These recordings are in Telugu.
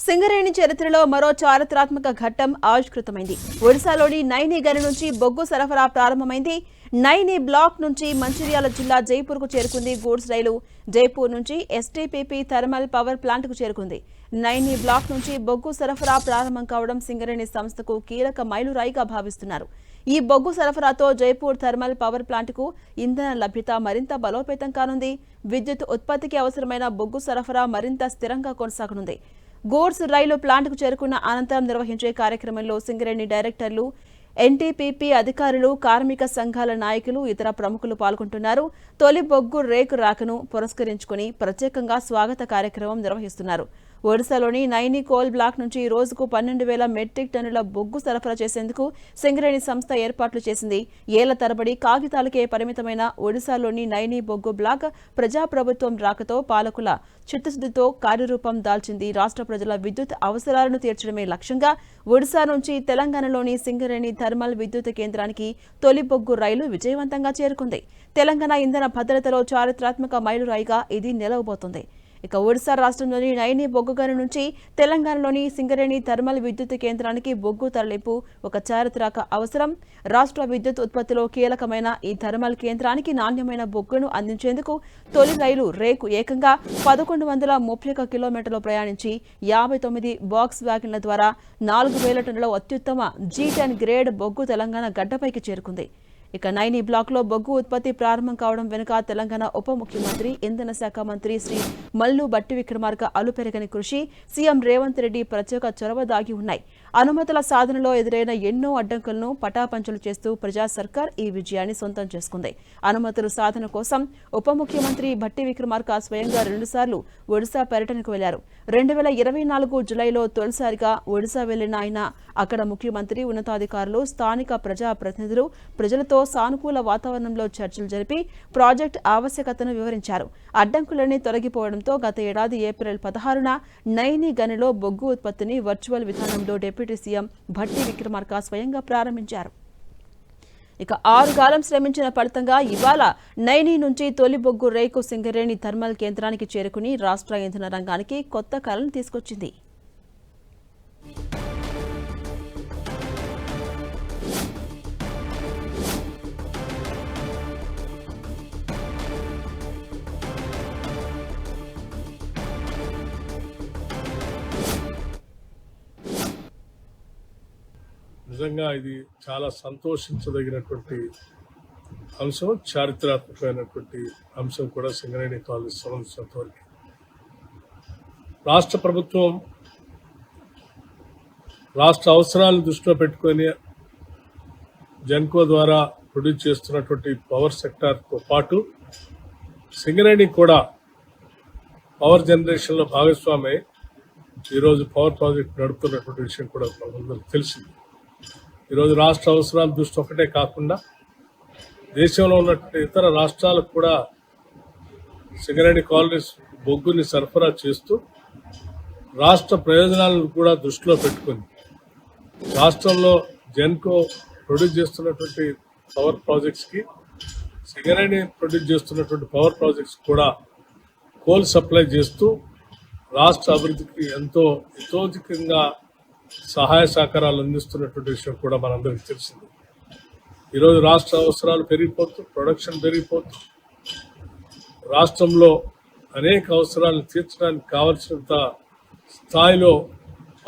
సింగరేణి చరిత్రలో మరో చారిత్రాత్మక ఘట్టం ఆవిష్కృతమైంది. ఒడిశాలోని నైని గని నుంచి బొగ్గు సరఫరా ప్రారంభమైంది. నైని బ్లాక్ నుంచి మంచిర్యాల జిల్లా జైపూర్కు చేరుకుంది గూడ్స్ రైలు. జైపూర్ నుంచి ఎస్టీపీపీ థర్మల్ పవర్ ప్లాంట్కు చేరుకుంది. నైని బ్లాక్ నుంచి బొగ్గు సరఫరా ప్రారంభం కావడం సింగరేణి సంస్థకు కీలక మైలురాయిగా భావిస్తున్నారు. ఈ బొగ్గు సరఫరాతో జైపూర్ థర్మల్ పవర్ ప్లాంట్కు ఇంధన లభ్యత మరింత బలోపేతం కానుంది. విద్యుత్ ఉత్పత్తికి అవసరమైన బొగ్గు సరఫరా మరింత స్థిరంగా కొనసాగనుంది. గూడ్స్ రైలు ప్లాంట్కు చేరుకున్న అనంతరం నిర్వహించే కార్యక్రమంలో సింగరేణి డైరెక్టర్లు, ఎన్టీపీపీ అధికారులు, కార్మిక సంఘాల నాయకులు, ఇతర ప్రముఖులు పాల్గొంటున్నారు. తొలి బొగ్గు రేకు రాకను పురస్కరించుకుని ప్రత్యేకంగా స్వాగత కార్యక్రమం నిర్వహిస్తున్నారు. ఒడిశాలోని నైని కోల్ బ్లాక్ నుంచి రోజుకు 12,000 మెట్రిక్ టన్నుల బొగ్గు సరఫరా చేసేందుకు సింగరేణి సంస్థ ఏర్పాట్లు చేసింది. ఏళ్ల తరబడి కాగితాలకే పరిమితమైన ఒడిశాలోని నైని బొగ్గు బ్లాక్ ప్రజాప్రభుత్వం రాకతో పాలకుల చిత్తశుద్ధితో కార్యరూపం దాల్చింది. రాష్ట్ర ప్రజల విద్యుత్ అవసరాలను తీర్చడమే లక్ష్యంగా ఒడిశా నుంచి తెలంగాణలోని సింగరేణి థర్మల్ విద్యుత్ కేంద్రానికి తొలి బొగ్గు రైలు విజయవంతంగా చేరుకుంది. తెలంగాణ ఇంధన భద్రతలో చారిత్రాత్మక మైలురాయిగా ఇది నిలవబోతోంది. ఇక ఒడిశా రాష్ట్రంలోని నైని బొగ్గు గని నుంచి తెలంగాణలోని సింగరేణి థర్మల్ విద్యుత్ కేంద్రానికి బొగ్గు తరలింపు ఒక చారిత్రక అవసరం. రాష్ట్ర విద్యుత్ ఉత్పత్తిలో కీలకమైన ఈ థర్మల్ కేంద్రానికి నాణ్యమైన బొగ్గును అందించేందుకు తొలి రైలు రేకు ఏకంగా 1131 కిలోమీటర్లు ప్రయాణించి 59 బాక్స్ వ్యాగన్ల ద్వారా 4,000 టన్నుల అత్యుత్తమ G10 గ్రేడ్ బొగ్గు తెలంగాణ గడ్డపైకి చేరుకుంది. ఇక నైని బ్లాక్లో బొగ్గు ఉత్పత్తి ప్రారంభం కావడం వెనుక తెలంగాణ ఉప ముఖ్యమంత్రి, ఇంధన శాఖ మంత్రి శ్రీ మల్లు భట్టి విక్రమార్క అలుపెరగని కృషి, సీఎం రేవంత్ రెడ్డి ప్రత్యేక చొరవ దాగి ఉన్నాయి. అనుమతుల సాధనలో ఎదురైన ఎన్నో అడ్డంకులను పటాపంచలు చేస్తూ ప్రజా సర్కార్ ఈ విజయాన్ని సొంతం చేసుకుంది. అనుమతుల సాధన కోసం ఉప ముఖ్యమంత్రి భట్టి విక్రమార్క స్వయంగా 2 సార్లు ఒడిశా పర్యటనకు వెళ్లారు. 2024 జులైలో తొలిసారిగా ఒడిశా వెళ్లిన ఆయన అక్కడ ముఖ్యమంత్రి, ఉన్నతాధికారులు, స్థానిక ప్రజాప్రతినిధులు, ప్రజలతో సానుకూల వాతావరణంలో చర్చలు జరిపి ప్రాజెక్టు ఆవశ్యకతను వివరించారు. అడ్డంకులన్నీ తొలగిపోవడంతో గత ఏడాది ఏప్రిల్ 16న నైని గనిలో బొగ్గు ఉత్పత్తిని వర్చువల్ విధానంలో డిప్యూటీ సీఎం భట్టి విక్రమార్క స్వయంగా ప్రారంభించారు. ఇక 6 కాలం శ్రమించిన ఫలితంగా ఇవాళ నైని నుంచి తొలి బొగ్గు రేకు సింగరేణి థర్మల్ కేంద్రానికి చేరుకుని రాష్ట్ర ఇంధన రంగానికి కొత్త కళను తీసుకొచ్చింది. నిజంగా ఇది చాలా సంతోషించదగినటువంటి అంశం, చారిత్రాత్మకమైనటువంటి అంశం కూడా సింగరేణి కాలేజ్ సంబంధించినంతవరకు. రాష్ట్ర ప్రభుత్వం రాష్ట్ర అవసరాలను దృష్టిలో పెట్టుకొని జెన్కో ద్వారా ప్రొడ్యూస్ చేస్తున్నటువంటి పవర్ సెక్టార్తో పాటు సింగరేణి కూడా పవర్ జనరేషన్లో భాగస్వామి ఈరోజు పవర్ ప్రాజెక్ట్ నడుపుతున్నటువంటి విషయం కూడా మనందరికీ తెలిసింది. ఈరోజు రాష్ట్ర అవసరాల దృష్టి ఒకటే కాకుండా దేశంలో ఉన్నటువంటి ఇతర రాష్ట్రాలకు కూడా సింగరేణి కాలనీస్ బొగ్గుని సరఫరా చేస్తూ రాష్ట్ర ప్రయోజనాలను కూడా దృష్టిలో పెట్టుకుని రాష్ట్రంలో జెన్కో ప్రొడ్యూస్ చేస్తున్నటువంటి పవర్ ప్రాజెక్ట్స్కి, సింగరేణి ప్రొడ్యూస్ చేస్తున్నటువంటి పవర్ ప్రాజెక్ట్స్ కూడా కోల్ సప్లై చేస్తూ రాష్ట్ర అభివృద్ధికి ఎంతో హితోధికంగా సహాయ సహకారాలు అందిస్తున్నటువంటి విషయం కూడా మనందరికీ తెలిసింది. ఈరోజు రాష్ట్ర అవసరాలు పెరిగిపోతూ, ప్రొడక్షన్ పెరిగిపోతూ, రాష్ట్రంలో అనేక అవసరాలను తీర్చడానికి కావలసినంత స్థాయిలో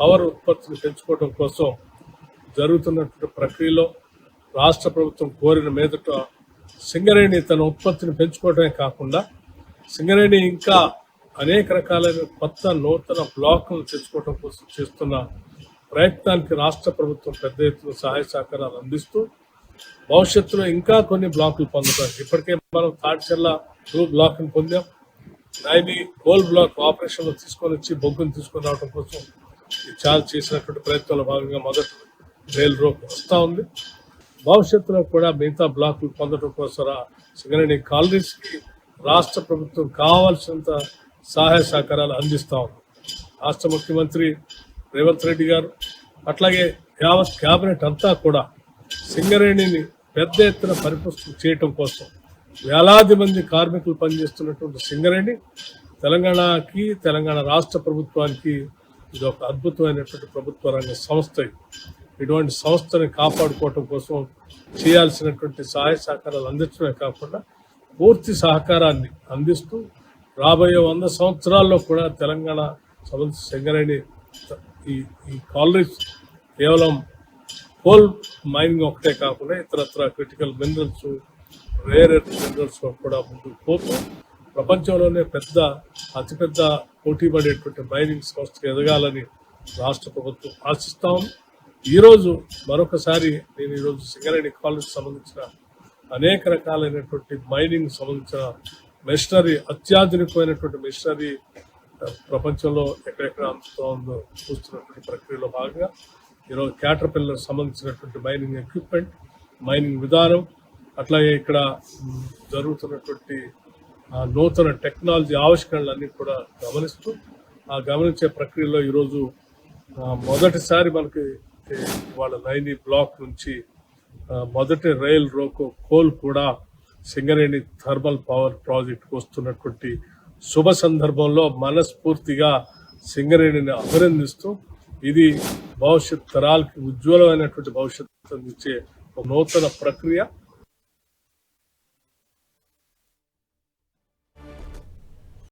పవర్ ఉత్పత్తిని పెంచుకోవడం కోసం జరుగుతున్నటువంటి ప్రక్రియలో రాష్ట్ర ప్రభుత్వం కోరిన మీదట సింగరేణి తన ఉత్పత్తిని పెంచుకోవడమే కాకుండా సింగరేణి ఇంకా అనేక రకాలైన కొత్త నూతన బ్లాకులను తెచ్చుకోవడం కోసం చేస్తున్న ప్రయత్నానికి రాష్ట్ర ప్రభుత్వం పెద్ద ఎత్తున సహాయ సహకారాలు అందిస్తూ భవిష్యత్తులో ఇంకా కొన్ని బ్లాకులు పొందుతారు. ఇప్పటికే మనం తాడ్చెర్ల 2 బ్లాక్ని పొందాం. నైని కోల్ బ్లాక్ ఆపరేషన్లో తీసుకొని వచ్చి బొగ్గును తీసుకొని రావడం కోసం చాలా చేసినటువంటి ప్రయత్నంలో భాగంగా మొదటి రైల్ రోడ్ వస్తూ ఉంది. భవిష్యత్తులో కూడా మిగతా బ్లాకులు పొందడం కోసం సింగరేణి కాలనీస్కి రాష్ట్ర ప్రభుత్వం కావాల్సినంత సహాయ సహకారాలు అందిస్తూ ఉంది. రాష్ట్ర ముఖ్యమంత్రి రేవంత్ రెడ్డి గారు, అట్లాగే యావత్ క్యాబినెట్ అంతా కూడా సింగరేణిని పెద్ద ఎత్తున పరిపుష్టం చేయటం కోసం వేలాది మంది కార్మికులు పనిచేస్తున్నటువంటి సింగరేణి తెలంగాణకి, తెలంగాణ రాష్ట్ర ప్రభుత్వానికి ఇది ఒక అద్భుతమైనటువంటి ప్రభుత్వ రంగ సంస్థ. ఇటువంటి సంస్థని కాపాడుకోవటం కోసం చేయాల్సినటువంటి సహాయ సహకారాలు అందించడమే కాకుండా పూర్తి సహకారాన్ని అందిస్తూ రాబోయే 100 సంవత్సరాల్లో కూడా తెలంగాణ సంబంధించి సింగరేణి ఈ కాలరీస్ కేవలం కోల్ మైనింగ్ ఒకటే కాకుండా ఇతరత్ర critical minerals, rare earth minerals కూడా ముందుకు పోతూ ప్రపంచంలోనే అతిపెద్ద పోటీ పడేటువంటి మైనింగ్ సంస్థకు ఎదగాలని రాష్ట్ర ప్రభుత్వం ఆశిస్తాం. ఈరోజు మరొకసారి నేను ఈరోజు సింగరేణి కాలరీకి సంబంధించిన అనేక రకాలైనటువంటి మైనింగ్ సంబంధించిన మెషినరీ, అత్యాధునికమైనటువంటి మెషినరీ ప్రపంచంలో ఎక్కడెక్కడ అందుతుందో చూస్తున్నటువంటి ప్రక్రియలో భాగంగా ఈరోజు క్యాటర్పిల్లర్ సంబంధించినటువంటి మైనింగ్ ఎక్విప్మెంట్, మైనింగ్ విధానం, అట్లాగే ఇక్కడ జరుగుతున్నటువంటి నూతన టెక్నాలజీ ఆవిష్కరణలన్నీ కూడా గమనిస్తూ గమనించే ప్రక్రియలో ఈరోజు మొదటిసారి మనకి వాళ్ళ నైని బ్లాక్ నుంచి మొదటి రైల్ రోకో కోల్ కూడా సింగరేణి థర్మల్ పవర్ ప్రాజెక్టుకు వస్తున్నటువంటి శుభ సందర్భంలో మనస్ఫూర్తిగా సింగరేణిని అభినందిస్తూ ఇది భవిష్యత్ తరాలకి ఉజ్వలమైనటువంటి భవిష్యత్తు అందించే ఒక నూతన ప్రక్రియ.